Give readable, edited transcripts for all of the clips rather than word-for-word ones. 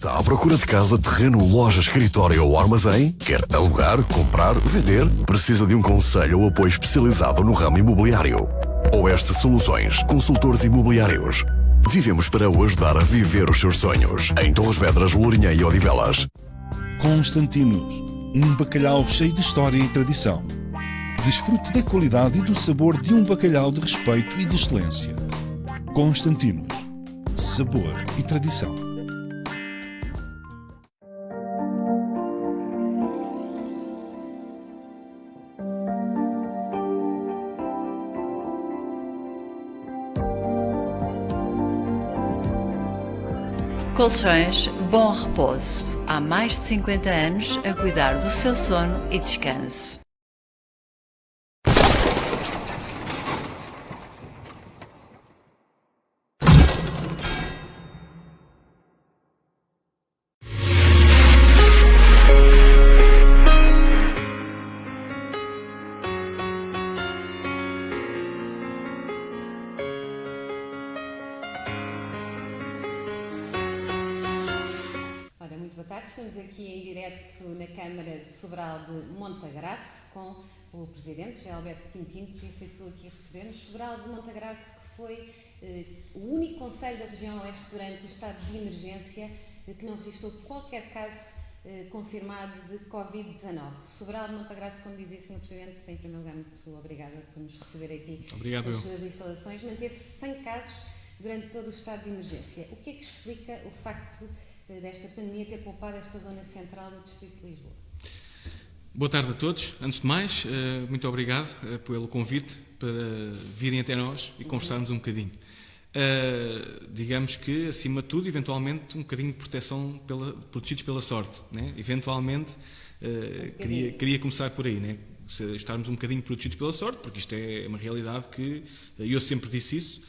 Está à procura de casa, terreno, loja, escritório ou armazém? Quer alugar, comprar, vender? Precisa de um conselho ou apoio especializado no ramo imobiliário? Oeste Soluções, consultores imobiliários. Vivemos para o ajudar a viver os seus sonhos. Em Torres Vedras, Lourinhã e Odivelas. Constantinos, um bacalhau cheio de história e tradição. Desfrute da qualidade e do sabor de um bacalhau de respeito e de excelência. Constantinos, sabor e tradição. Colchões Bom Repouso. Há mais de 50 anos a cuidar do seu sono e descanso. Estamos aqui em direto na Câmara de Sobral de Montagraço com o Presidente, José Alberto Quintino, que aceitou aqui receber-nos. Sobral de Montagraço, que foi o único concelho da região oeste durante o estado de emergência que não registrou qualquer caso confirmado de Covid-19. Sobral de Montagraço, como dizia o Sr. Presidente, em primeiro lugar, muito obrigada por nos receber aqui nas suas instalações, manteve-se 100 casos durante todo o estado de emergência. O que é que explica o facto desta pandemia ter poupado esta zona central do Distrito de Lisboa? Boa tarde a todos. Antes de mais, muito obrigado pelo convite para virem até nós e conversarmos um bocadinho. Digamos que, acima de tudo, eventualmente, um bocadinho de proteção protegidos pela sorte, né? Eventualmente, queria começar por aí, né? Estarmos um bocadinho protegidos pela sorte, porque isto é uma realidade que, eu sempre disse isso,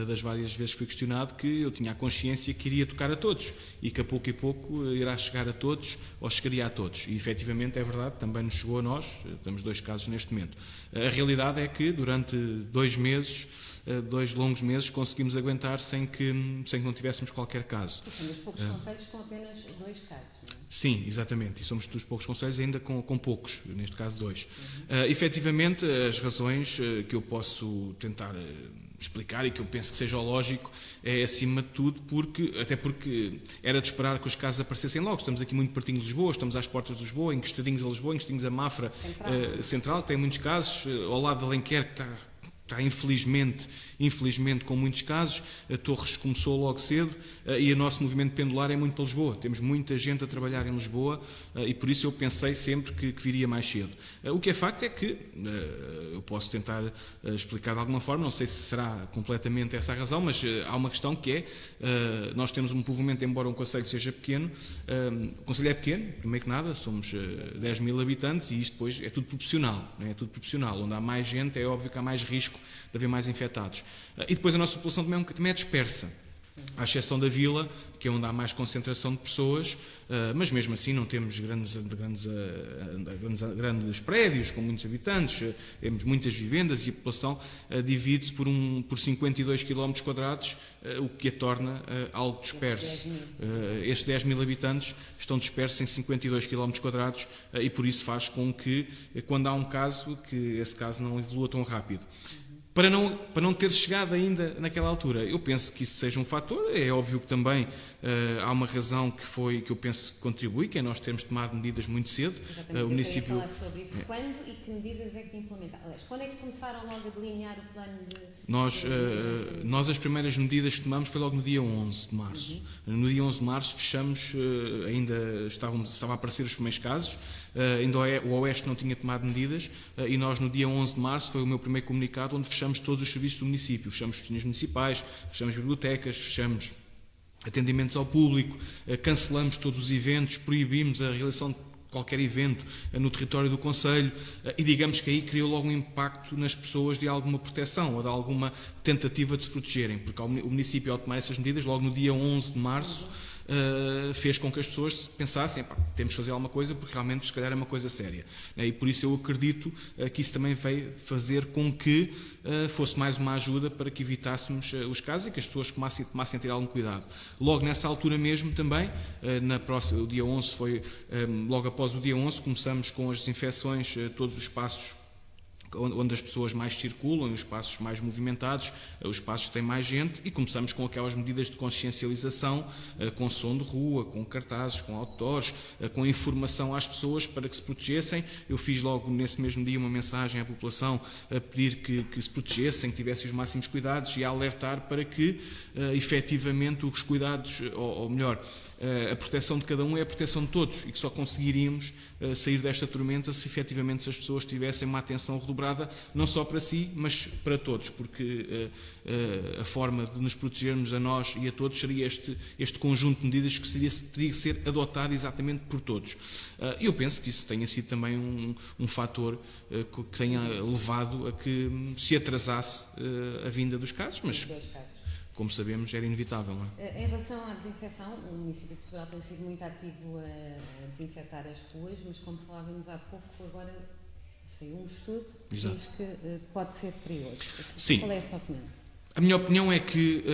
das várias vezes fui questionado, que eu tinha a consciência que iria tocar a todos e que a pouco e pouco irá chegar a todos ou chegaria a todos. E efetivamente é verdade, também nos chegou a nós, temos 2 casos neste momento. A realidade é que durante 2 meses, 2 longos meses, conseguimos aguentar sem que não tivéssemos qualquer caso. E são dos poucos concelhos com apenas 2 casos, não é? Sim, exatamente, e somos dos poucos concelhos ainda com poucos, neste caso 2. Efetivamente, as razões que eu posso tentar explicar e que eu penso que seja o lógico é, acima de tudo, até porque era de esperar que os casos aparecessem logo. Estamos aqui muito pertinho de Lisboa, estamos às portas de Lisboa, encostadinhos a Lisboa, encostadinhos a Mafra Central, tem muitos casos, ao lado de Alenquer, que está infelizmente com muitos casos. A Torres começou logo cedo e o nosso movimento pendular é muito para Lisboa. Temos muita gente a trabalhar em Lisboa e por isso eu pensei sempre que viria mais cedo. O que é facto é que, eu posso tentar explicar de alguma forma, não sei se será completamente essa a razão, mas há uma questão que é, nós temos um povoamento, embora um concelho seja pequeno, o concelho é pequeno, primeiro que nada, somos 10 mil habitantes e isto depois é tudo proporcional, não é? É tudo proporcional. Onde há mais gente é óbvio que há mais risco de haver mais infectados. E depois a nossa população também é dispersa, à exceção da vila, que é onde há mais concentração de pessoas, mas mesmo assim não temos grandes prédios com muitos habitantes, temos muitas vivendas e a população divide-se por 52 km², o que a torna algo disperso. Estes 10 mil habitantes estão dispersos em 52 km² e por isso faz com que, quando há um caso, que esse caso não evolua tão rápido. Para não ter chegado ainda naquela altura, eu penso que isso seja um fator. É óbvio que também há uma razão que eu penso que contribui, que é nós termos tomado medidas muito cedo. Exatamente, eu queria falar sobre isso. Quando e que medidas é que implementaram? Aliás, quando é que começaram logo a delinear o plano de... Nós as primeiras medidas que tomamos foi logo no dia 11 de março. No dia 11 de março fechamos, ainda estava a aparecer os primeiros casos, ainda o Oeste não tinha tomado medidas e nós no dia 11 de março foi o meu primeiro comunicado onde fechamos todos os serviços do município, fechamos oficinas municipais, fechamos bibliotecas, fechamos atendimentos ao público, cancelamos todos os eventos, proibimos a realização de qualquer evento no território do concelho e digamos que aí criou logo um impacto nas pessoas de alguma proteção ou de alguma tentativa de se protegerem, porque o município, ao tomar essas medidas, logo no dia 11 de março, fez com que as pessoas pensassem, temos de fazer alguma coisa porque realmente se calhar é uma coisa séria. E por isso eu acredito que isso também veio fazer com que fosse mais uma ajuda para que evitássemos os casos e que as pessoas tomassem a ter algum cuidado. Logo nessa altura mesmo também, o dia 11 foi, logo após o dia 11, começamos com as desinfecções, todos os espaços onde as pessoas mais circulam, os espaços mais movimentados, os espaços que têm mais gente, e começamos com aquelas medidas de consciencialização, com som de rua, com cartazes, com outdoors, com informação às pessoas para que se protegessem. Eu fiz logo nesse mesmo dia uma mensagem à população a pedir que se protegessem, que tivessem os máximos cuidados e a alertar para que efetivamente os cuidados, ou melhor, a proteção de cada um é a proteção de todos, e que só conseguiríamos sair desta tormenta se efetivamente as pessoas tivessem uma atenção redobrada, não só para si, mas para todos, porque a forma de nos protegermos a nós e a todos seria este conjunto de medidas que teria que ser adotado exatamente por todos. Eu penso que isso tenha sido também um fator que tenha levado a que se atrasasse a vinda dos casos, mas como sabemos, era inevitável. Não é? Em relação à desinfecção, o município de Sobral tem sido muito ativo a desinfetar as ruas, mas como falávamos há pouco, agora saiu um estudo que diz que pode ser perigoso. Sim. Qual é a sua opinião? A minha opinião é que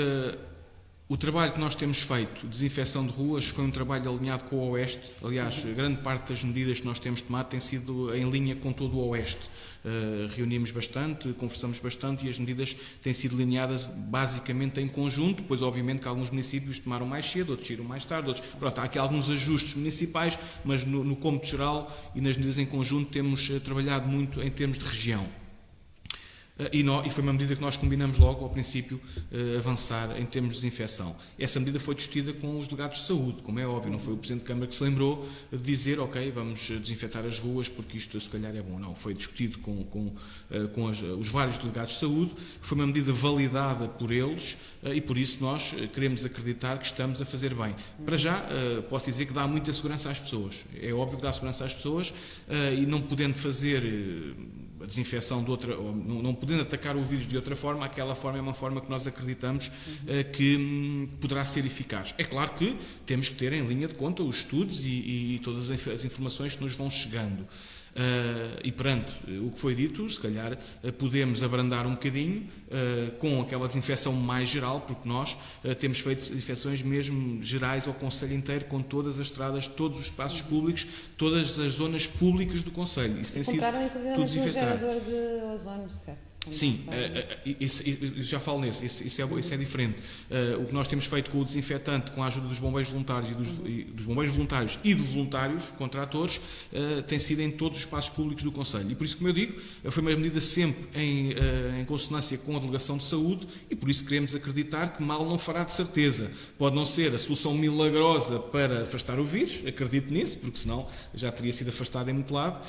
o trabalho que nós temos feito, desinfecção de ruas, foi um trabalho alinhado com o Oeste. Aliás, grande parte das medidas que nós temos tomado tem sido em linha com todo o Oeste. Reunimos bastante, conversamos bastante e as medidas têm sido delineadas basicamente em conjunto, pois obviamente que alguns municípios tomaram mais cedo, outros tiram mais tarde, outros... Pronto, há aqui alguns ajustes municipais, mas no cômputo geral e nas medidas em conjunto temos trabalhado muito em termos de região. E foi uma medida que nós combinamos logo ao princípio avançar em termos de desinfecção. Essa medida foi discutida com os delegados de saúde, como é óbvio, não foi o Presidente de Câmara que se lembrou de dizer, ok, vamos desinfetar as ruas porque isto se calhar é bom. Não, foi discutido com os vários delegados de saúde, foi uma medida validada por eles e por isso nós queremos acreditar que estamos a fazer bem. Para já, posso dizer que dá muita segurança às pessoas. É óbvio que dá segurança às pessoas e não podendo fazer a desinfecção de outra, não podendo atacar o vírus de outra forma, aquela forma é uma forma que nós acreditamos que poderá ser eficaz. É claro que temos que ter em linha de conta os estudos e todas as informações que nos vão chegando. E perante o que foi dito, se calhar podemos abrandar um bocadinho com aquela desinfecção mais geral, porque nós temos feito desinfecções mesmo gerais ao Conselho inteiro, com todas as estradas, todos os espaços públicos, todas as zonas públicas do Conselho. Isso tem sido tudo desinfetado. Gerador de ozónio, certo? Sim, já falo nesse, isso é diferente. O que nós temos feito com o desinfetante, com a ajuda dos bombeiros voluntários dos bombeiros voluntários e de voluntários, contratores, tem sido em todos os espaços públicos do Conselho. E por isso, como eu digo, foi uma medida sempre em consonância com a Delegação de Saúde e por isso queremos acreditar que mal não fará de certeza. Pode não ser a solução milagrosa para afastar o vírus, acredito nisso, porque senão já teria sido afastado em muito lado,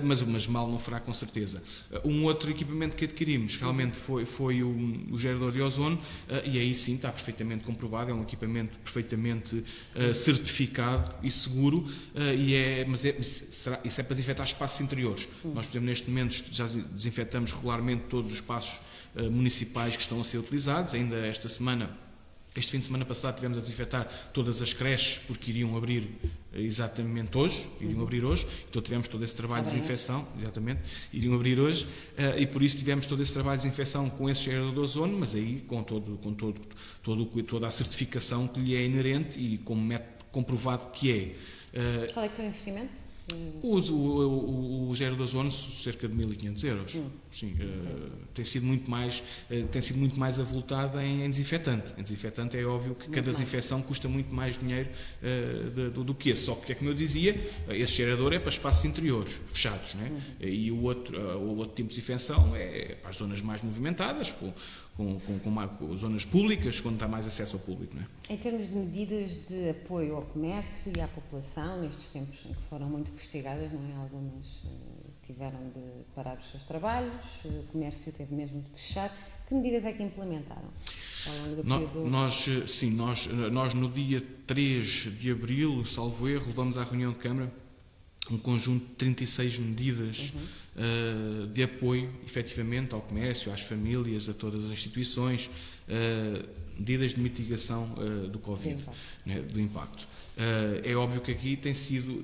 mas mal não fará com certeza. Um outro equipamento que adquirimos realmente foi o gerador de ozono e aí sim está perfeitamente comprovado, é um equipamento perfeitamente certificado e seguro, mas isso é para desinfetar espaços interiores. Nós, por exemplo, neste momento já desinfetamos regularmente todos os espaços municipais que estão a ser utilizados. Ainda este fim de semana passado tivemos a desinfetar todas as creches porque iriam abrir exatamente hoje, então tivemos todo esse trabalho de desinfecção, exatamente, iriam abrir hoje, e por isso tivemos todo esse trabalho de desinfecção com esse gerador de ozono, mas aí com toda a certificação que lhe é inerente e como método comprovado que é. Qual é que foi o investimento? O gerador de ozono, cerca de 1.500 euros. Sim, tem sido muito mais avultada em desinfetante. Em desinfetante é óbvio que cada desinfecção custa muito mais dinheiro do que esse. Só que, como eu dizia, esse gerador é para espaços interiores, fechados, né? E o outro tipo de desinfecção é para as zonas mais movimentadas, com zonas públicas, quando está mais acesso ao público. Não é? Em termos de medidas de apoio ao comércio e à população, nestes tempos em que foram muito fustigadas, não é? Algumas tiveram de parar os seus trabalhos, o comércio teve mesmo de fechar. Que medidas é que implementaram ao longo do período? Nós no dia 3 de abril, salvo erro, levamos à reunião de Câmara um conjunto de 36 medidas de apoio, efetivamente, ao comércio, às famílias, a todas as instituições, medidas de mitigação do Covid, né, do impacto. É óbvio que aqui tem sido,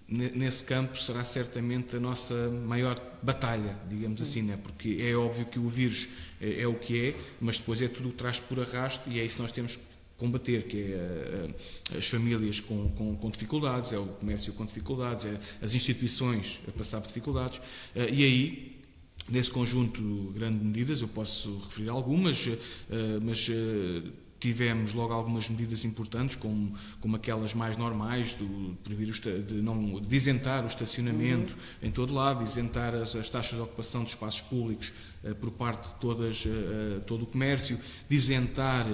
nesse campo, será certamente a nossa maior batalha, digamos assim, né, porque é óbvio que o vírus é o que é, mas depois é tudo o que traz por arrasto, e é isso que nós temos que combater, que é as famílias com dificuldades, é o comércio com dificuldades, é as instituições a passar por dificuldades, e aí, nesse conjunto grande de medidas, eu posso referir algumas, mas tivemos logo algumas medidas importantes, como aquelas mais normais, de proibir de isentar o estacionamento em todo lado, de isentar as taxas de ocupação dos espaços públicos por parte de todo o comércio, de isentar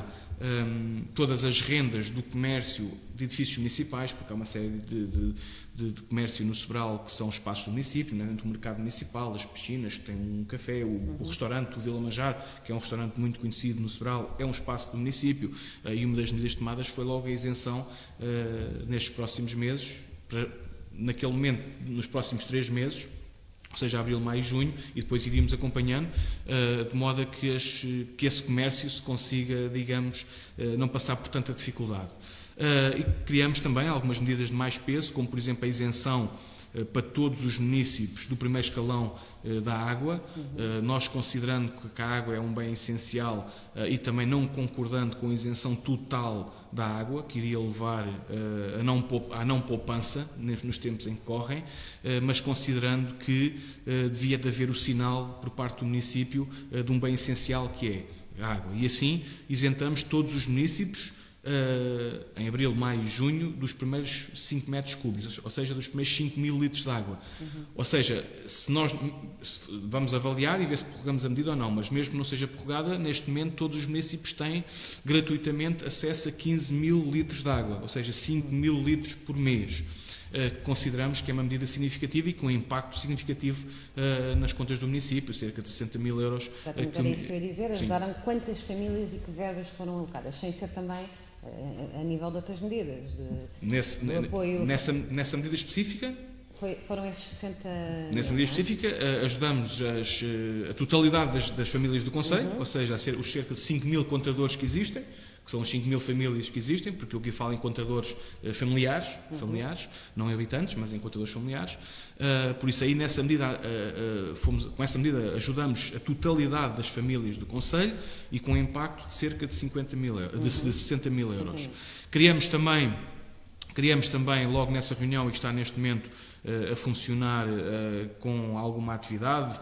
todas as rendas do comércio de edifícios municipais, porque há uma série de comércio no Sobral que são espaços do município, né, dentro do mercado municipal, as piscinas, que tem um café, o restaurante, o Vila Manjar, que é um restaurante muito conhecido no Sobral, é um espaço do município, e uma das medidas tomadas foi logo a isenção nestes próximos meses, naquele momento, nos próximos 3 meses, ou seja, abril, maio e junho, e depois iríamos acompanhando, de modo a que esse comércio se consiga, digamos, não passar por tanta dificuldade. E criamos também algumas medidas de mais peso, como por exemplo a isenção para todos os municípios do primeiro escalão da água, nós considerando que a água é um bem essencial e também não concordando com a isenção total da água, que iria levar à não poupança nos tempos em que correm, mas considerando que devia de haver o sinal por parte do município de um bem essencial que é a água. E assim isentamos todos os municípios em abril, maio e junho, dos primeiros 5 metros cúbicos, ou seja, dos primeiros 5.000 litros de água. Ou seja, se vamos avaliar e ver se prorrogamos a medida ou não, mas mesmo que não seja prorrogada, neste momento todos os municípios têm gratuitamente acesso a 15.000 litros de água, ou seja, 5.000 litros por mês. Consideramos que é uma medida significativa e com um impacto significativo nas contas do município, cerca de 60.000 euros. Exatamente, era isso que eu ia dizer. Ajudaram quantas famílias e que verbas foram alocadas, sem ser também a nível de outras medidas? De apoio... Nessa medida específica? Foram esses 60... Nessa medida específica, ajudamos a totalidade das famílias do concelho, ou seja, os cerca de 5.000 contadores que existem, que são as 5.000 famílias que existem, porque eu aqui falo em contadores familiares, não em habitantes, mas em contadores familiares. Por isso aí, nessa medida, com essa medida, ajudamos a totalidade das famílias do concelho e com um impacto de cerca de 60.000 euros. Criamos também, logo nessa reunião, e que está neste momento a funcionar com alguma atividade,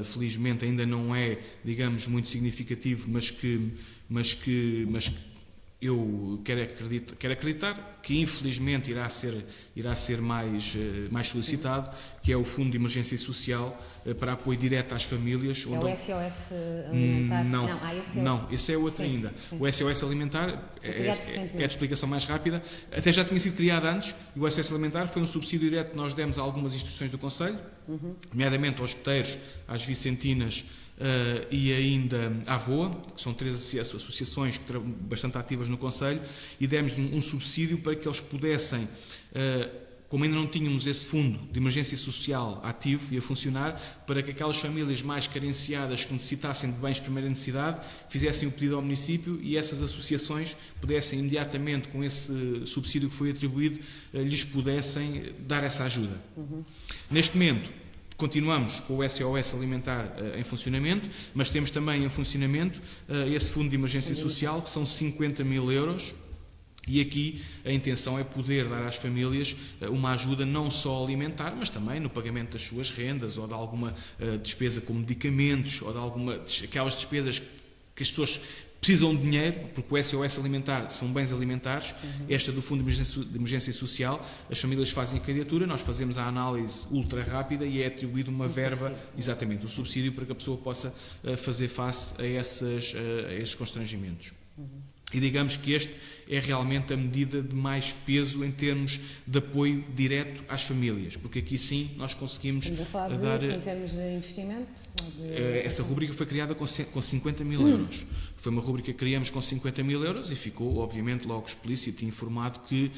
felizmente ainda não é, digamos, muito significativo, mas que eu quero acreditar que infelizmente irá ser mais solicitado, que é o Fundo de Emergência Social para apoio direto às famílias. É o SOS Alimentar? Não, esse é outro ainda. Sim. O SOS Alimentar é de explicação mais rápida. Até já tinha sido criado antes, e o SOS Alimentar foi um subsídio direto que nós demos a algumas instituições do concelho, nomeadamente aos escuteiros, às vicentinas, e ainda à VOA, que são 3 associações que estão bastante ativas no concelho, e demos um subsídio para que eles pudessem, como ainda não tínhamos esse fundo de emergência social ativo e a funcionar, para que aquelas famílias mais carenciadas que necessitassem de bens de primeira necessidade fizessem o pedido ao município e essas associações pudessem imediatamente, com esse subsídio que foi atribuído, lhes pudessem dar essa ajuda. Neste momento, continuamos com o SOS Alimentar em funcionamento, mas temos também em funcionamento esse Fundo de Emergência Social, que são 50.000 euros, e aqui a intenção é poder dar às famílias uma ajuda não só alimentar, mas também no pagamento das suas rendas, ou de alguma despesa com medicamentos, ou de aquelas despesas que as pessoas precisam de dinheiro, porque o SOS Alimentar são bens alimentares, esta do Fundo de Emergência Social, as famílias fazem a candidatura, nós fazemos a análise ultra rápida e é atribuído uma verba, exatamente, um subsídio para que a pessoa possa fazer face a esses constrangimentos. E digamos que este é realmente a medida de mais peso em termos de apoio direto às famílias, porque aqui sim nós conseguimos Estamos a falar dar... em termos de investimento? Essa rúbrica foi criada com 50 mil euros. Foi uma rúbrica que criamos com 50 mil euros e ficou, obviamente, logo explícito e informado que,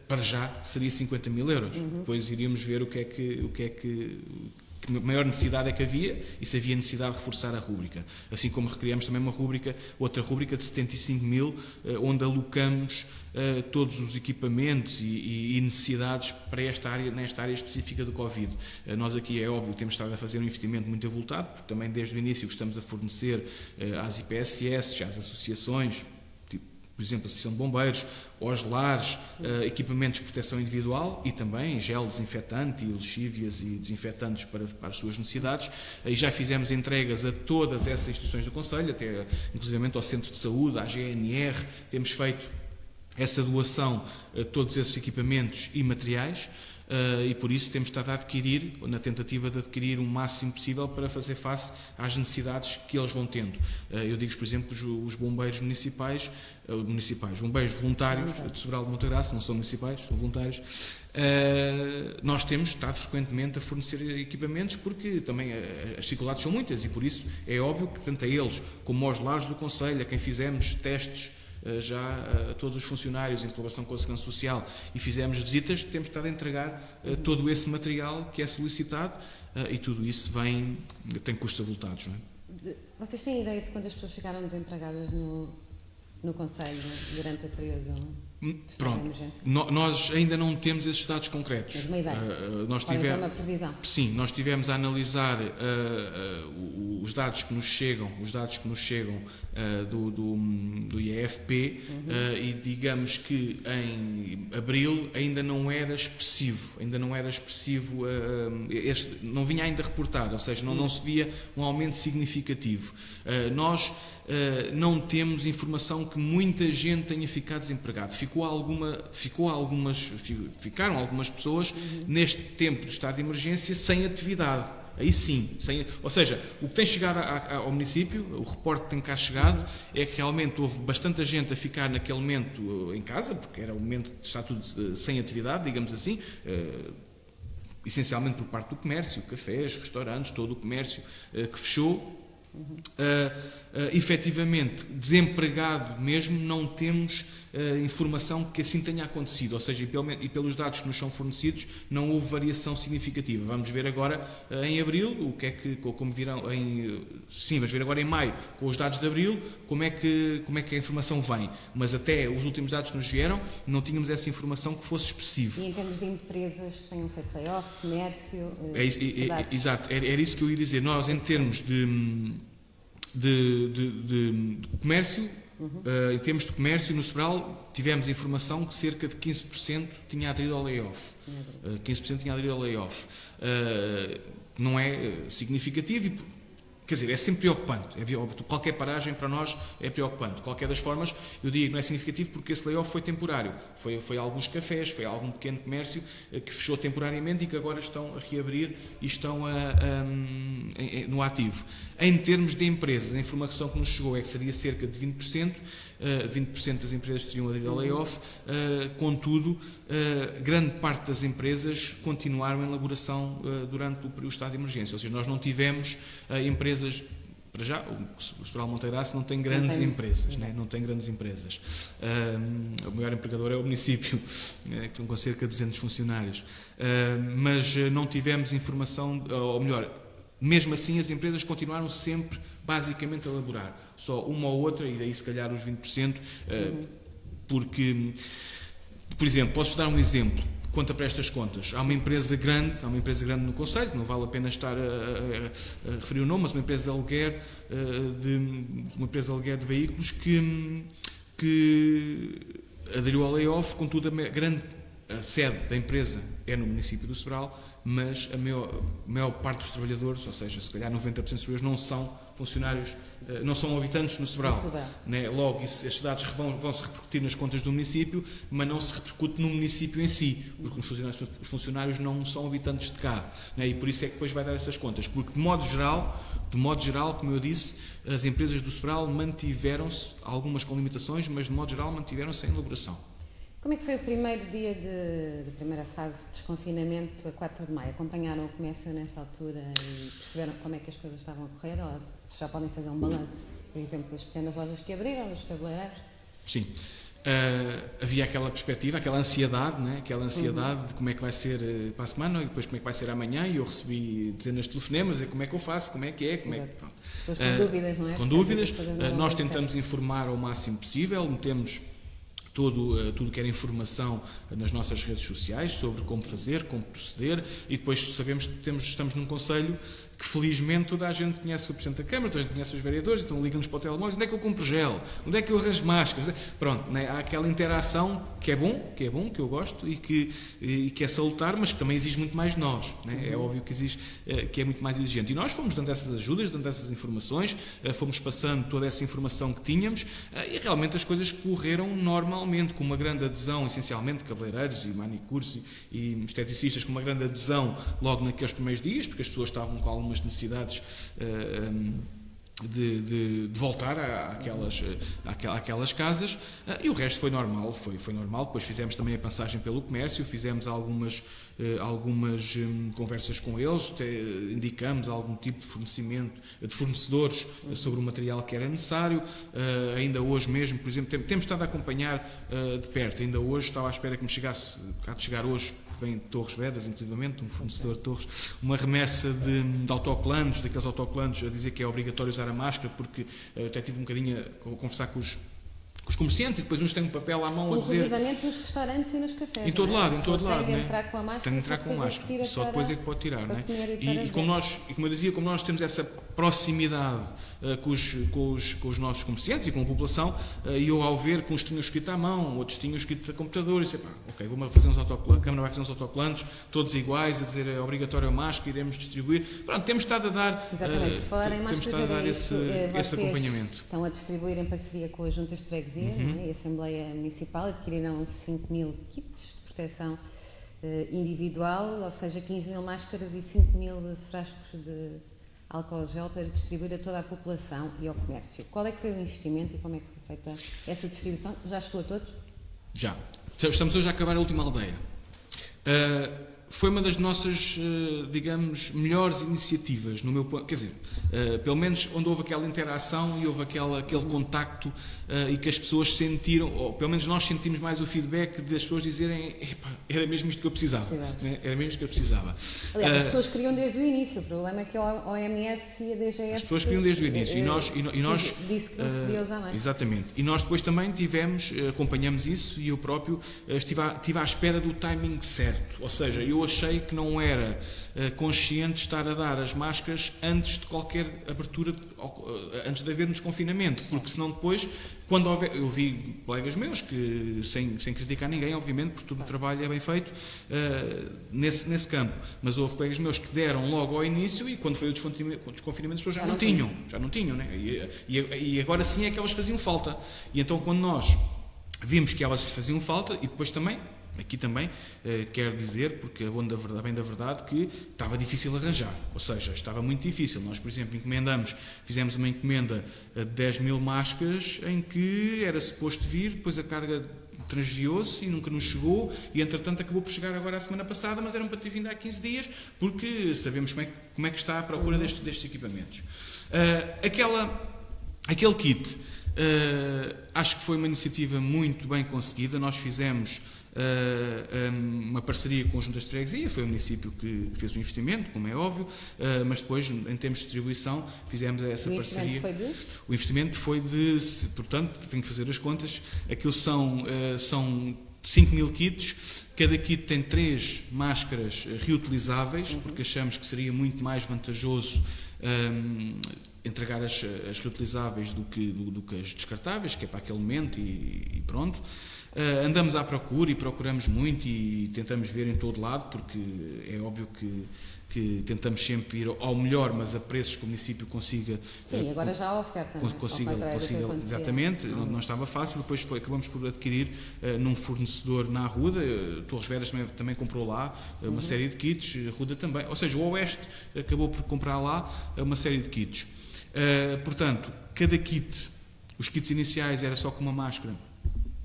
para já, seria 50 mil euros. Depois iríamos ver o que é que maior necessidade é que havia e se havia necessidade de reforçar a rúbrica. Assim como recriamos também outra rúbrica de 75 mil, onde alocamos todos os equipamentos e necessidades para nesta área específica do Covid. Nós aqui, é óbvio, temos estado a fazer um investimento muito avultado, porque também desde o início que estamos a fornecer às IPSS, às associações, por exemplo, a Associação de Bombeiros, aos lares, equipamentos de proteção individual e também gel desinfetante e lexívias e desinfetantes para as suas necessidades. E já fizemos entregas a todas essas instituições do Conselho, até inclusivamente ao Centro de Saúde, à GNR, temos feito essa doação a todos esses equipamentos e materiais. E por isso temos estado a adquirir, na tentativa de adquirir o máximo possível para fazer face às necessidades que eles vão tendo. Eu digo, por exemplo, os bombeiros municipais, bombeiros voluntários de Sobral de Montagraça, não são municipais, são voluntários. Nós temos estado frequentemente a fornecer equipamentos porque também as dificuldades são muitas e por isso é óbvio que tanto a eles como aos lares do Conselho, a quem fizemos testes já a todos os funcionários em colaboração com a Segurança Social e fizemos visitas, temos estado a entregar todo esse material que é solicitado e tudo isso tem custos avultados. Não é? Vocês têm ideia de quantas pessoas ficaram desempregadas no Conselho durante o período de estado de emergência? Nós ainda não temos esses dados concretos. Mas uma ideia? Pode ter uma previsão? Sim, nós estivemos a analisar os dados que nos chegam, do IEFP e digamos que em abril ainda não era expressivo, não vinha ainda reportado, ou seja, não se via um aumento significativo. Nós não temos informação que muita gente tenha ficado desempregado. Ficaram algumas pessoas neste tempo do estado de emergência sem atividade. Aí sim, ou seja, o que tem chegado ao município, o reporte que tem cá chegado, é que realmente houve bastante gente a ficar naquele momento em casa, porque era o momento de estar tudo sem atividade, digamos assim, essencialmente por parte do comércio, cafés, restaurantes, todo o comércio que fechou. Efetivamente, desempregado mesmo, não temos informação que assim tenha acontecido, ou seja, e pelos dados que nos são fornecidos, não houve variação significativa. Vamos ver agora em abril, vamos ver agora em maio, com os dados de abril, como é que a informação vem. Mas até os últimos dados que nos vieram, não tínhamos essa informação que fosse expressivo. E em termos de empresas que tenham feito layoff, comércio... Exato, era isso que eu ia dizer. Nós, em termos de comércio, em termos de comércio, no Sobral, tivemos a informação que cerca de 15% tinha aderido ao layoff. 15% tinha aderido ao layoff. Não é significativo quer dizer, é sempre preocupante. Qualquer paragem para nós é preocupante. De qualquer das formas, eu digo que não é significativo porque esse layoff foi temporário. Foi alguns cafés, foi algum pequeno comércio que fechou temporariamente e que agora estão a reabrir e estão no ativo. Em termos de empresas, a informação que nos chegou é que seria cerca de 20%. 20% das empresas teriam aderido ao layoff, contudo, grande parte das empresas continuaram em elaboração durante o estado de emergência, ou seja, nós não tivemos empresas, para já, o Sobral Monteiraço não tem grandes empresas, né? Não tem grandes empresas. O maior empregador é o município, com cerca de 200 funcionários, mas não tivemos informação, ou melhor, mesmo assim as empresas continuaram sempre basicamente a elaborar, só uma ou outra, e daí se calhar os 20%, porque, por exemplo, posso dar um exemplo, conta para estas contas, há uma empresa grande no Conselho, não vale a pena estar a referir o nome, mas uma empresa de aluguer, de veículos que aderiu ao layoff, contudo a sede da empresa é no município do Sobral, mas a maior parte dos trabalhadores, ou seja, se calhar 90% dos trabalhadores não são funcionários, não são habitantes no Sobral. Né? Logo, estes dados vão se repercutir nas contas do município, mas não se repercute no município em si, porque os funcionários não são habitantes de cá. Né? E por isso é que depois vai dar essas contas. Porque, de modo geral, como eu disse, as empresas do Sobral mantiveram-se, algumas com limitações, mas de modo geral mantiveram-se em elaboração. Como é que foi o primeiro dia de primeira fase de desconfinamento a 4 de maio? Acompanharam o comércio nessa altura e perceberam como é que as coisas estavam a correr? Ou já podem fazer um balanço, por exemplo, das pequenas lojas que abriram, dos cabeleireiros? Sim. Havia aquela perspectiva, aquela ansiedade, né? Aquela ansiedade de como é que vai ser para a semana e depois como é que vai ser amanhã, e eu recebi dezenas de telefonemas, como é que eu faço, como é que é, como é que... Pronto. Com dúvidas, não é? Com dúvidas. Nós tentamos informar ao máximo possível, metemos tudo que era informação nas nossas redes sociais sobre como fazer, como proceder, e depois sabemos que estamos num conselho que felizmente toda a gente conhece o Presidente da Câmara, toda a gente conhece os vereadores, então ligam-nos para o telemóvel, onde é que eu compro gel? Onde é que eu arranjo máscaras? Pronto, né? Há aquela interação que é bom, que eu gosto e que é salutar, mas que também exige muito mais de nós. Né? É óbvio que é muito mais exigente. E nós fomos dando essas ajudas, dando essas informações, fomos passando toda essa informação que tínhamos e realmente as coisas correram normalmente, com uma grande adesão, essencialmente, de cabeleireiros e manicures e esteticistas, com uma grande adesão logo naqueles primeiros dias, porque as pessoas estavam com algumas necessidades de voltar àquelas casas, e o resto foi normal, foi normal. Depois fizemos também a passagem pelo comércio, fizemos algumas conversas com eles, indicamos algum tipo de fornecedores sobre o material que era necessário. Ainda hoje mesmo, por exemplo, temos estado a acompanhar de perto. Ainda hoje estava à espera que me chegasse, cá de chegar hoje, que vem de Torres Vedras, inclusivamente, um fornecedor de Torres, uma remessa de autocolantes, daqueles autocolantes, a dizer que é obrigatório usar a máscara, porque até tive um bocadinho a conversar com os comerciantes, e depois uns têm um papel à mão a dizer... Inclusivamente nos restaurantes e nos cafés. Em todo lado, Tem de entrar com a máscara. Tem de entrar com a máscara, só depois é que pode tirar. Né? E como eu dizia, como nós temos essa proximidade com os nossos comerciantes e com a população, e eu ao ver que uns tinham escrito à mão, outros tinham escrito a computador, e disse, ok, a Câmara vai fazer uns autocolantes, todos iguais, a dizer é obrigatório a máscara, iremos distribuir. Pronto, temos estado a dar, esse acompanhamento. Estão a distribuir em parceria com as juntas de freguesia, e a Assembleia Municipal, adquiriram 5.000 kits de proteção individual, ou seja, 15.000 máscaras e 5.000 frascos de álcool gel para distribuir a toda a população e ao comércio. Qual é que foi o investimento e como é que foi feita essa distribuição? Já chegou a todos? Já. Estamos hoje a acabar a última aldeia. Foi uma das nossas, digamos, melhores iniciativas, no meu ponto, quer dizer, pelo menos onde houve aquela interação e houve aquele contacto e que as pessoas sentiram, ou pelo menos nós sentimos mais o feedback das pessoas dizerem, era mesmo isto que eu precisava. Né? Era mesmo isto que eu precisava. Aliás, as pessoas queriam desde o início, o problema é que a OMS e a DGS... As pessoas queriam desde o início e nós disse que não se devia usar mais. Exatamente. E nós depois também acompanhamos isso e eu próprio estive à espera do timing certo, ou seja, eu achei que não era consciente estar a dar as máscaras antes de qualquer abertura, antes de haver um desconfinamento, porque senão depois, quando houver, eu vi colegas meus que, sem criticar ninguém, obviamente, porque todo o trabalho é bem feito nesse campo, mas houve colegas meus que deram logo ao início e quando foi o desconfinamento as pessoas já não tinham, né? E agora sim é que elas faziam falta. E então quando nós vimos que elas faziam falta, e depois também, aqui também, quero dizer, porque bem da verdade, que estava difícil arranjar, ou seja, estava muito difícil. Nós, por exemplo, fizemos uma encomenda de 10.000 máscaras em que era suposto vir, depois a carga transviou-se e nunca nos chegou e, entretanto, acabou por chegar agora a semana passada, mas eram para ter vindo há 15 dias, porque sabemos como é que está a procura destes equipamentos. Aquele kit, acho que foi uma iniciativa muito bem conseguida. Nós fizemos uma parceria com a Junta de Freguesia, foi o município que fez o investimento, como é óbvio, mas depois, em termos de distribuição, fizemos essa parceria. O investimento foi portanto, tenho que fazer as contas, aquilo são 5.000 kits, cada kit tem 3 máscaras reutilizáveis, porque achamos que seria muito mais vantajoso entregar as reutilizáveis do que as descartáveis, que é para aquele momento e pronto. Andamos à procura e procuramos muito e tentamos ver em todo lado, porque é óbvio que tentamos sempre ir ao melhor, mas a preços que o município consiga... Sim, agora já há oferta, não é? Consiga, exatamente, não estava fácil, depois acabamos por adquirir num fornecedor na Arruda, Torres Vedras também comprou lá uma série de kits, Arruda também, ou seja, o Oeste acabou por comprar lá uma série de kits. Portanto, cada kit, os kits iniciais era só com uma máscara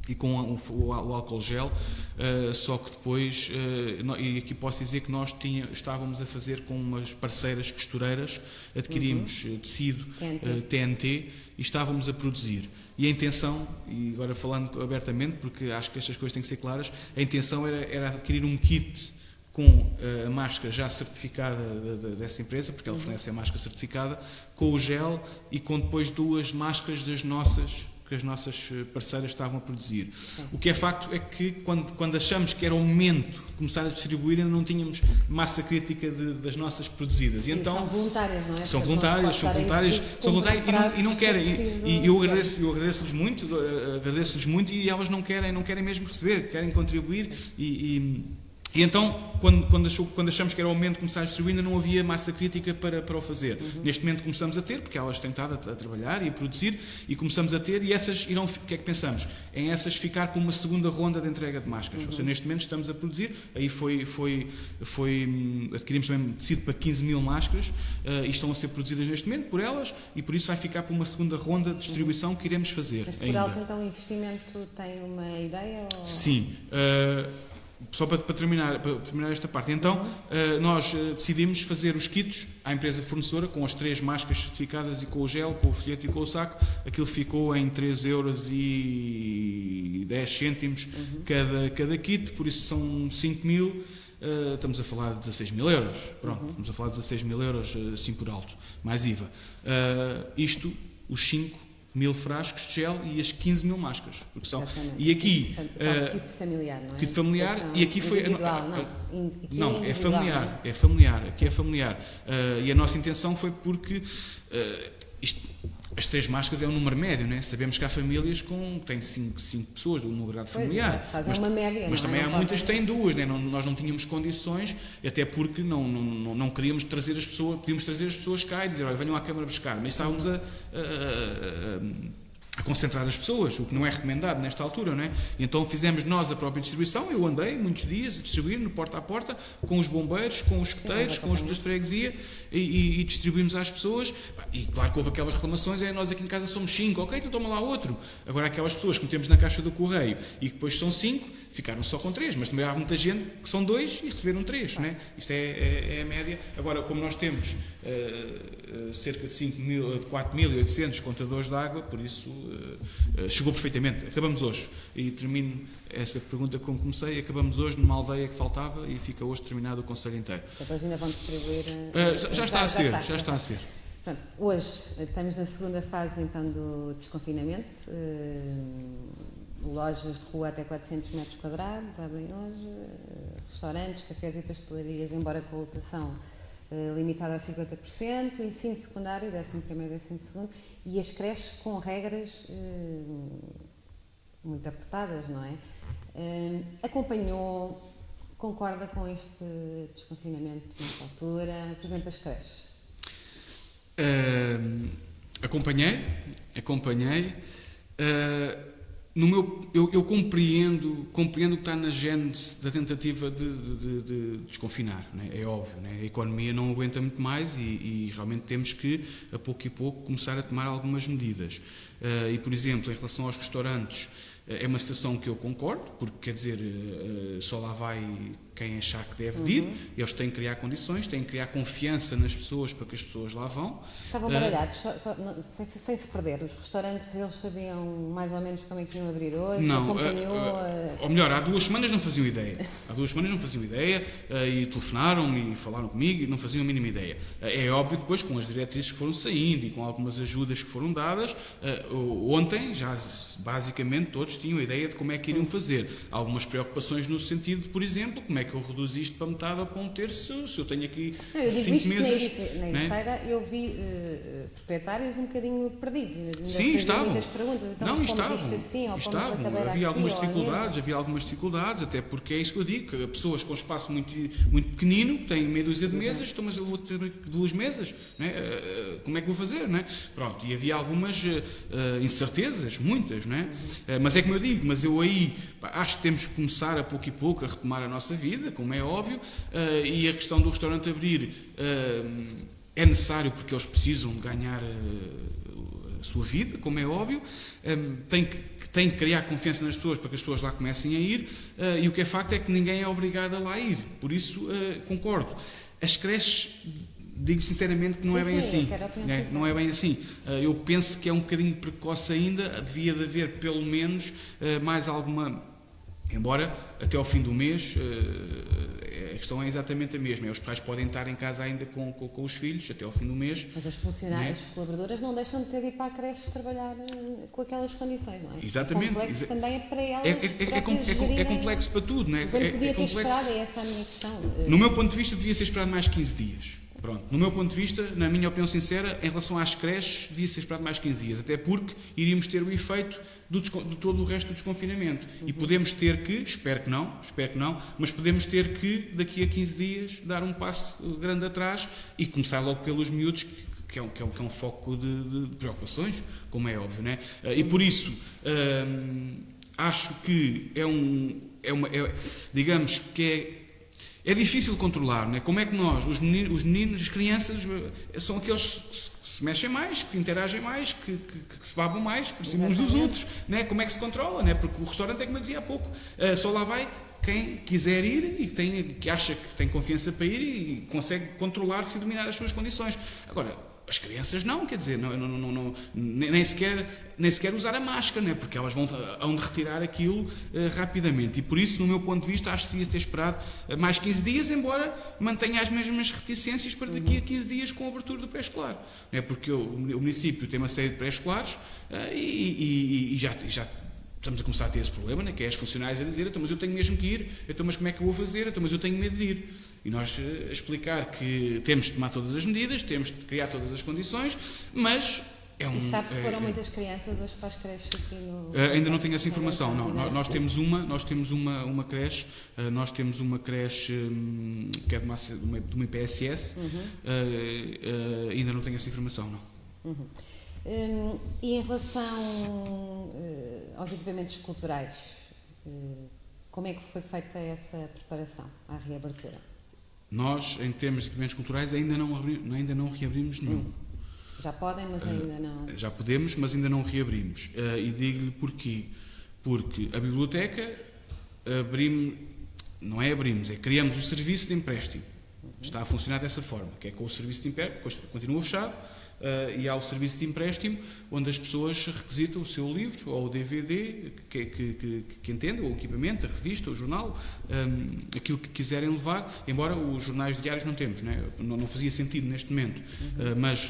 e com o álcool gel, só que depois, e aqui posso dizer que nós estávamos a fazer com umas parceiras costureiras, adquirimos tecido TNT e estávamos a produzir. E a intenção, e agora falando abertamente, porque acho que estas coisas têm que ser claras, a intenção era adquirir um kit com a máscara já certificada dessa empresa, porque ela fornece a máscara certificada, com o gel e com depois 2 máscaras que as nossas parceiras estavam a produzir. O que é facto é que quando achamos que era o momento de começar a distribuir, ainda não tínhamos massa crítica das nossas produzidas. E então, são voluntárias, não é? São voluntárias e não querem. E eu agradeço-lhes muito e elas não querem mesmo receber, querem contribuir e então, quando achamos que era o momento de começar a distribuir, ainda não havia massa crítica para o fazer. Neste momento começamos a ter, porque elas têm estado a trabalhar e a produzir, e começamos a ter, e essas irão, o que é que pensamos? Em essas ficar para uma segunda ronda de entrega de máscaras. Ou seja, neste momento estamos a produzir, aí adquirimos também tecido para 15 mil máscaras, e estão a ser produzidas neste momento por elas, e por isso vai ficar para uma segunda ronda de distribuição que iremos fazer. Mas por alto, então, o investimento tem uma ideia? Ou... Sim. Só para terminar esta parte, então nós decidimos fazer os kits à empresa fornecedora com as 3 máscaras certificadas e com o gel, com o folheto e com o saco. Aquilo ficou em 3,10€ cada kit, por isso são 5 mil. Estamos a falar de 16 mil euros. Pronto, estamos a falar de 16 mil euros assim por alto, mais IVA. Isto, os 5 mil frascos de gel e as 15 mil máscaras. Porque são, e aqui... kit familiar, não é? Kit familiar, e aqui foi... Não, é familiar, não? é familiar, aqui é familiar. E a nossa intenção foi porque as 3 máscaras é um número médio, né? Sabemos que há famílias que têm 5 pessoas, um grade familiar. Fazem uma média, mas também há muitas que têm 2, né? Nós não tínhamos condições, até porque não queríamos trazer as pessoas, podíamos trazer as pessoas cá e dizer, olha, venham à Câmara buscar, mas estávamos a concentrar as pessoas, o que não é recomendado nesta altura, não é? Então fizemos nós a própria distribuição. Eu andei muitos dias a distribuir no porta a porta, com os bombeiros, com os escoteiros, com os da freguesia, e distribuímos às pessoas. E claro que houve aquelas reclamações, nós aqui em casa somos 5, ok, então toma lá outro. Agora aquelas pessoas que metemos na caixa do correio e que depois são 5, ficaram só com 3, mas também há muita gente que são 2 e receberam 3, não é? Isto é a média. Agora, como nós temos cerca de 4.800 contadores de água, por isso chegou perfeitamente. Acabamos hoje, e termino essa pergunta como comecei, acabamos hoje numa aldeia que faltava e fica hoje terminado o Conselho inteiro. Depois ainda vão distribuir... Já está a ser. Pronto, hoje estamos na segunda fase então do desconfinamento. Lojas de rua até 400 metros quadrados abrem hoje, restaurantes, cafés e pastelarias, embora com a lotação limitada a 50%, ensino secundário, 11º e 12º, e as creches com regras muito apertadas, não é? Acompanhou, concorda com este desconfinamento nesta altura, por exemplo, as creches? Acompanhei. Eu compreendo o que está na gênese da tentativa de desconfinar, né? É óbvio, né? A economia não aguenta muito mais e realmente temos que, a pouco e pouco, começar a tomar algumas medidas. E, por exemplo, em relação aos restaurantes, é uma situação que eu concordo, porque, quer dizer, só lá vai quem achar que deve ir. Eles têm que criar condições, têm que criar confiança nas pessoas para que as pessoas lá vão. Estavam baralhados, sem se perder. Os restaurantes, eles sabiam mais ou menos como é que iam abrir hoje? Não, acompanhou ou melhor, há 2 semanas não faziam ideia. E telefonaram-me e falaram comigo e não faziam a mínima ideia. É óbvio depois, com as diretrizes que foram saindo e com algumas ajudas que foram dadas, ontem já basicamente todos tinham a ideia de como é que iriam fazer. Algumas preocupações no sentido de, por exemplo, como é que eu reduzo isto para metade ou para 1 terço, se eu tenho aqui 5 meses. Na Ericeira eu vi proprietários um bocadinho perdidos. Sim, estavam. Muitas perguntas. Então, Não, estavam. Assim, Havia algumas dificuldades, até porque é isso que eu digo, que pessoas com espaço muito, muito pequenino, que têm meia dúzia de mesas, então, mas eu vou ter 2 mesas, não é? Como é que vou fazer, não é? Pronto, e havia algumas incertezas, muitas, não é? Mas é como eu digo, mas eu aí acho que temos que começar a pouco e pouco a retomar a nossa vida, como é óbvio, e a questão do restaurante abrir é necessário porque eles precisam ganhar a sua vida, como é óbvio, tem que criar confiança nas pessoas para que as pessoas lá comecem a ir, e o que é facto é que ninguém é obrigado a lá ir, por isso concordo. As creches, digo sinceramente que não é bem assim. Não é bem assim. Eu penso que é um bocadinho precoce ainda, devia de haver pelo menos mais alguma. Embora até ao fim do mês a questão é exatamente a mesma. Os pais podem estar em casa ainda com os filhos até ao fim do mês. Mas as funcionárias, as colaboradoras não deixam de ter de ir para a creche trabalhar com aquelas condições, não é? Exatamente. É complexo também para elas. É complexo para tudo, não é? Podia ter esperado, é essa a minha questão. No meu ponto de vista devia ser esperado mais 15 dias. Pronto. No meu ponto de vista, na minha opinião sincera, em relação às creches, devia ser esperado mais 15 dias, até porque iríamos ter o efeito de todo o resto do desconfinamento. E podemos ter que, espero que não, mas podemos ter que, daqui a 15 dias, dar um passo grande atrás e começar logo pelos miúdos, que é um foco de preocupações, como é óbvio, não é? E por isso, acho que digamos que é difícil controlar, não é? Como é que nós, os meninos, as crianças, são aqueles que se mexem mais, que interagem mais, que se babam mais por cima uns dos outros, não é? Como é que se controla, não é? Porque o restaurante é como eu dizia há pouco, só lá vai quem quiser ir e que acha que tem confiança para ir e consegue controlar-se e dominar as suas condições. Agora, as crianças não, quer dizer, nem sequer usar a máscara, né? Porque elas vão de retirar aquilo rapidamente. E por isso, no meu ponto de vista, acho que devia ter esperado mais 15 dias, embora mantenha as mesmas reticências para daqui a 15 dias com a abertura do pré-escolar. Né? Porque o município tem uma série de pré-escolares e já estamos a começar a ter esse problema, né? Que é as funcionárias a dizer, então, mas eu tenho mesmo que ir, então, mas como é que eu vou fazer, então, mas eu tenho medo de ir. E nós explicar que temos de tomar todas as medidas, temos de criar todas as condições, mas é um... E sabe se foram muitas crianças hoje para as creches aqui no... Ainda não tenho essa informação, não. Nós temos uma creche, que é de uma IPSS, ainda não tenho essa informação, não. E em relação aos equipamentos culturais, como é que foi feita essa preparação à reabertura? Nós, em termos de equipamentos culturais, ainda não reabrimos nenhum. Já podem, mas ainda não... Já podemos, mas ainda não reabrimos. E digo-lhe porquê. Porque a biblioteca criamos o serviço de empréstimo. Está a funcionar dessa forma, que é com o serviço de empréstimo, continua fechado, e há o serviço de empréstimo, onde as pessoas requisitam o seu livro, ou o DVD, que entendem, ou o equipamento, a revista, o jornal, aquilo que quiserem levar, embora os jornais diários não temos, né? Não fazia sentido neste momento, mas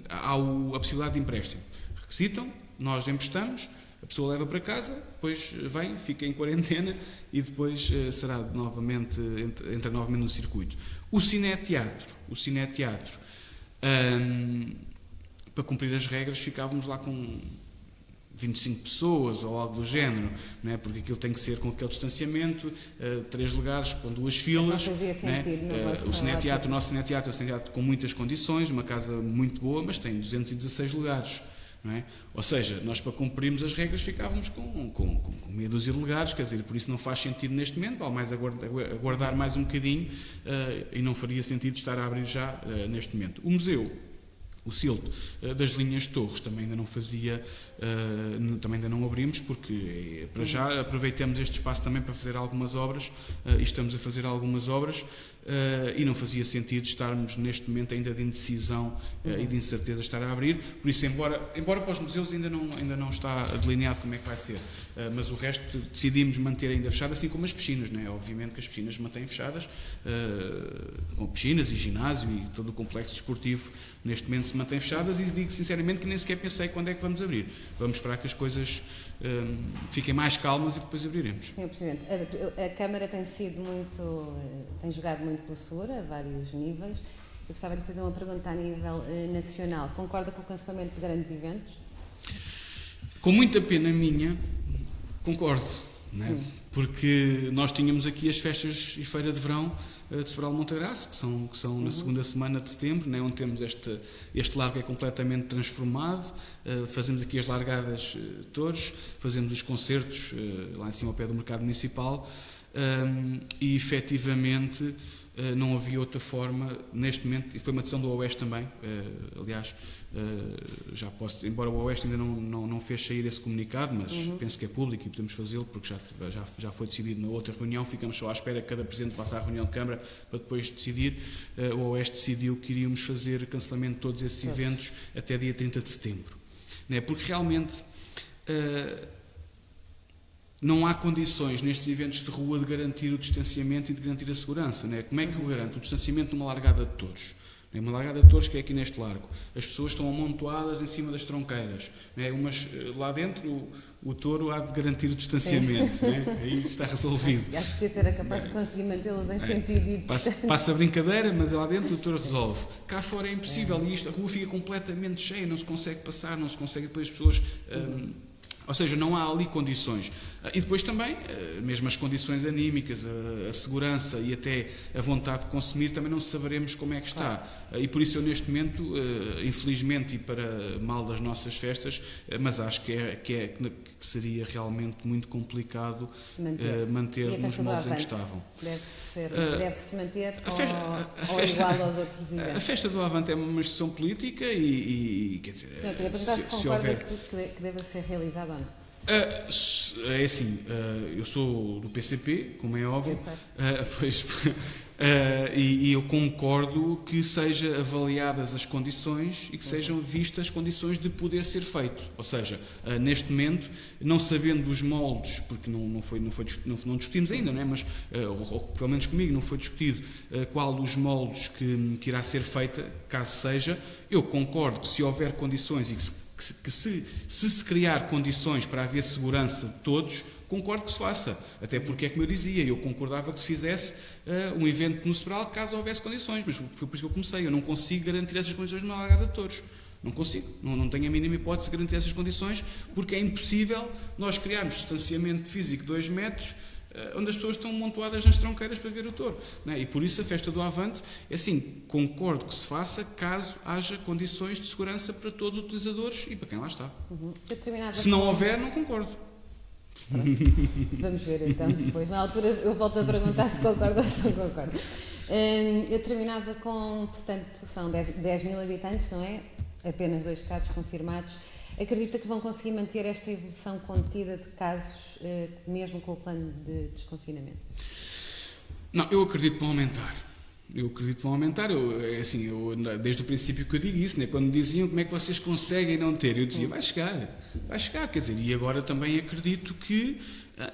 há a possibilidade de empréstimo. Requisitam, nós emprestamos, a pessoa leva para casa, depois vem, fica em quarentena e depois entra novamente no circuito. O cineteatro, para cumprir as regras, ficávamos lá com 25 pessoas ou algo do género, não é? Porque aquilo tem que ser com aquele distanciamento, 3 lugares com 2 filas. Não fazia sentido, o nosso cineteatro é um cineteatro com muitas condições, uma casa muito boa, mas tem 216 lugares. Não é? Ou seja, nós para cumprirmos as regras ficávamos com meia dúzia de lugares, quer dizer, por isso não faz sentido neste momento, vale mais aguardar mais um bocadinho e não faria sentido estar a abrir já neste momento. O museu o SILT. Das linhas de Torres também ainda não fazia, também ainda não abrimos, porque para já aproveitamos este espaço também para fazer algumas obras, e estamos a fazer algumas obras, e não fazia sentido estarmos neste momento ainda de indecisão e de incerteza estar a abrir, por isso embora para os museus ainda não está delineado como é que vai ser, mas o resto decidimos manter ainda fechado, assim como as piscinas, não é? Obviamente que as piscinas mantêm fechadas, com piscinas e ginásio e todo o complexo desportivo neste momento se mantém fechadas, e digo sinceramente que nem sequer pensei quando é que vamos abrir. Vamos esperar que as coisas fiquem mais calmas e depois abriremos. Sr. Presidente, a Câmara tem jogado muito pela segura, a vários níveis. Eu gostava de fazer uma pergunta a nível nacional. Concorda com o cancelamento de grandes eventos? Com muita pena minha, concordo, não é? Porque nós tínhamos aqui as festas e feira de verão de Sobral de Montagraça, que são na segunda semana de setembro, né, onde temos este largo é completamente transformado, fazemos aqui as largadas de touros, fazemos os concertos lá em cima ao pé do Mercado Municipal, e efetivamente não havia outra forma neste momento, e foi uma decisão do Oeste também, aliás, já posso, embora o Oeste ainda não fez sair esse comunicado, mas penso que é público e podemos fazê-lo, porque já foi decidido na outra reunião, ficamos só à espera que cada Presidente passe à reunião de Câmara para depois decidir. O Oeste decidiu que iríamos fazer cancelamento de todos esses eventos até dia 30 de setembro, né? Porque realmente não há condições nestes eventos de rua de garantir o distanciamento e de garantir a segurança, né? Como é que eu garanto o distanciamento numa largada de touros? Uma largada de touros que é aqui neste largo. As pessoas estão amontoadas em cima das tronqueiras, né? Umas, lá dentro o touro há de garantir o distanciamento, né? Aí está resolvido. Acho que era capaz de conseguir mantê-los em sentido de distância. Passa a brincadeira, mas lá dentro o touro resolve. Cá fora é impossível, e a rua fica completamente cheia, não se consegue passar, não se consegue, depois as pessoas... Ou seja, não há ali condições. E depois também, mesmo as condições anímicas, a segurança e até a vontade de consumir, também não saberemos como é que está. E por isso eu neste momento, infelizmente e para mal das nossas festas, mas acho que seria realmente muito complicado manter nos moldes em que estavam. Deve-se manter ou igual aos outros eventos? A festa do Avante é uma instituição política e quer dizer... Não, queria perguntar se concorda que deva ser realizado ou não. É assim, eu sou do PCP, como é óbvio, e eu concordo que sejam avaliadas as condições e que sejam vistas as condições de poder ser feito. Ou seja, neste momento, não sabendo os moldes, porque não discutimos ainda, não é? Mas, ou pelo menos comigo, não foi discutido qual dos moldes que irá ser feita, caso seja, eu concordo que se houver condições e que se criar condições para haver segurança de todos, concordo que se faça. Até porque é como eu dizia, eu concordava que se fizesse um evento no Sobral caso houvesse condições, mas foi por isso que eu comecei. Eu não consigo garantir essas condições numa largada de touros. Não consigo. Não tenho a mínima hipótese de garantir essas condições, porque é impossível nós criarmos distanciamento físico de 2 metros onde as pessoas estão amontoadas nas tronqueiras para ver o touro, não é? E por isso a festa do Avante, é assim, concordo que se faça caso haja condições de segurança para todos os utilizadores e para quem lá está. Se não houver, não concordo. Vamos ver então depois. Na altura eu volto a perguntar se concordo ou se não concordo. Eu terminava com, portanto, são 10 mil habitantes, não é? Apenas 2 casos confirmados. Acredita que vão conseguir manter esta evolução contida de casos, mesmo com o plano de desconfinamento? Não, eu acredito que vão aumentar. Desde o princípio que eu digo isso, né? Quando me diziam como é que vocês conseguem não ter, eu dizia, vai chegar, quer dizer, e agora também acredito que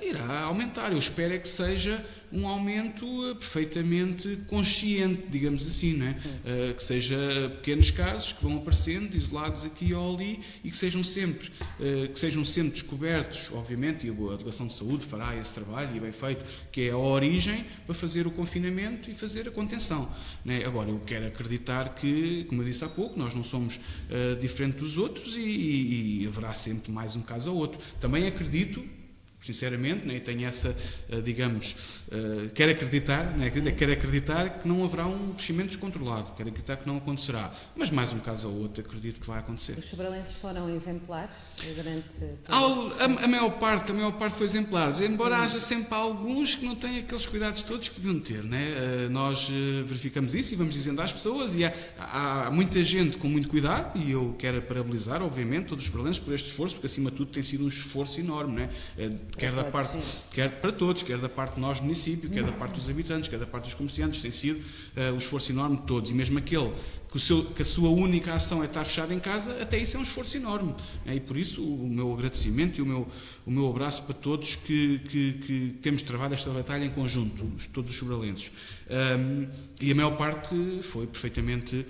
irá aumentar. Eu espero é que seja um aumento perfeitamente consciente, digamos assim, não é? Que seja pequenos casos que vão aparecendo, isolados aqui ou ali, e que sejam sempre descobertos, obviamente, e a Delegação de Saúde fará esse trabalho, e bem feito, que é a origem para fazer o confinamento e fazer a contenção, não é? Agora, eu quero acreditar que, como eu disse há pouco, nós não somos diferentes dos outros e haverá sempre mais um caso ou outro. Também acredito sinceramente, né, e tenho essa, digamos, quero acreditar, né, quero acreditar que não haverá um crescimento descontrolado, quero acreditar que não acontecerá, mas mais um caso ou outro acredito que vai acontecer. Os sobralenses foram exemplares durante A maior parte foi exemplar, embora haja sempre alguns que não têm aqueles cuidados todos que deviam ter, né? Nós verificamos isso e vamos dizendo às pessoas, e há muita gente com muito cuidado, e eu quero parabenizar, obviamente, todos os sobralenses por este esforço, porque acima de tudo tem sido um esforço enorme, né? Quer para todos, quer da parte de nós, município, quer da parte dos habitantes, quer da parte dos comerciantes, tem sido um esforço enorme de todos, e mesmo aquele que a sua única ação é estar fechado em casa, até isso é um esforço enorme, e por isso o meu agradecimento e o meu abraço para todos que temos travado esta batalha em conjunto, todos os sobralenses, e a maior parte foi perfeitamente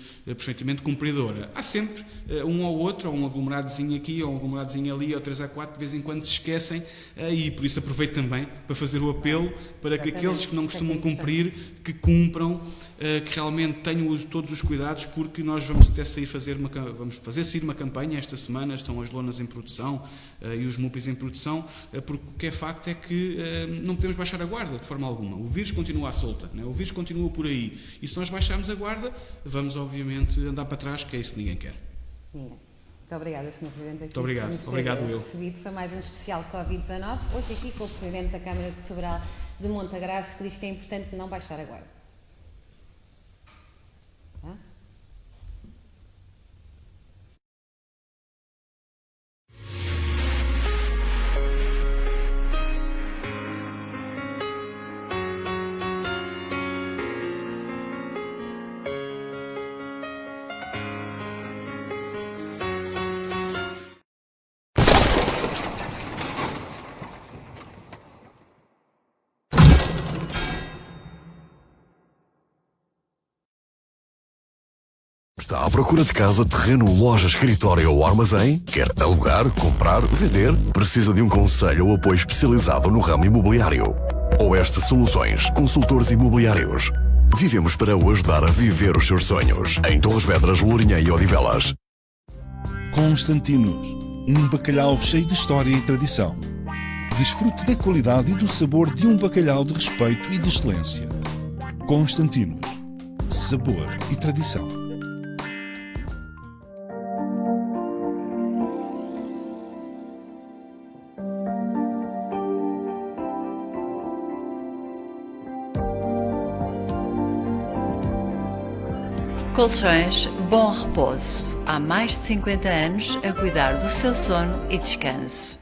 cumpridora. Há sempre um ou outro, ou um aglomeradozinho aqui, ou um aglomeradozinho ali, ou 3 a 4, de vez em quando se esquecem, e por isso aproveito também para fazer o apelo para que aqueles que não costumam cumprir, que cumpram, que realmente tenham todos os cuidados, porque nós vamos até vamos sair uma campanha esta semana, estão as lonas em produção e os MUPIs em produção, porque o que é facto é que não podemos baixar a guarda de forma alguma. O vírus continua à solta, né? O vírus continua por aí, e se nós baixarmos a guarda, vamos obviamente andar para trás, que é isso que ninguém quer. Ninguém. Muito obrigada, Sr. Presidente. Muito obrigado eu. Foi mais um especial Covid-19, hoje aqui com o Presidente da Câmara de Sobral de Montagraça, que diz que é importante não baixar a guarda. Tá? Está à procura de casa, terreno, loja, escritório ou armazém? Quer alugar, comprar, vender? Precisa de um conselho ou apoio especializado no ramo imobiliário? Oeste Soluções, consultores imobiliários. Vivemos para o ajudar a viver os seus sonhos. Em Torres Vedras, Lourinhã e Odivelas. Constantinos, um bacalhau cheio de história e tradição. Desfrute da qualidade e do sabor de um bacalhau de respeito e de excelência. Constantinos, sabor e tradição. Colchões Bom Repouso. Há mais de 50 anos a cuidar do seu sono e descanso.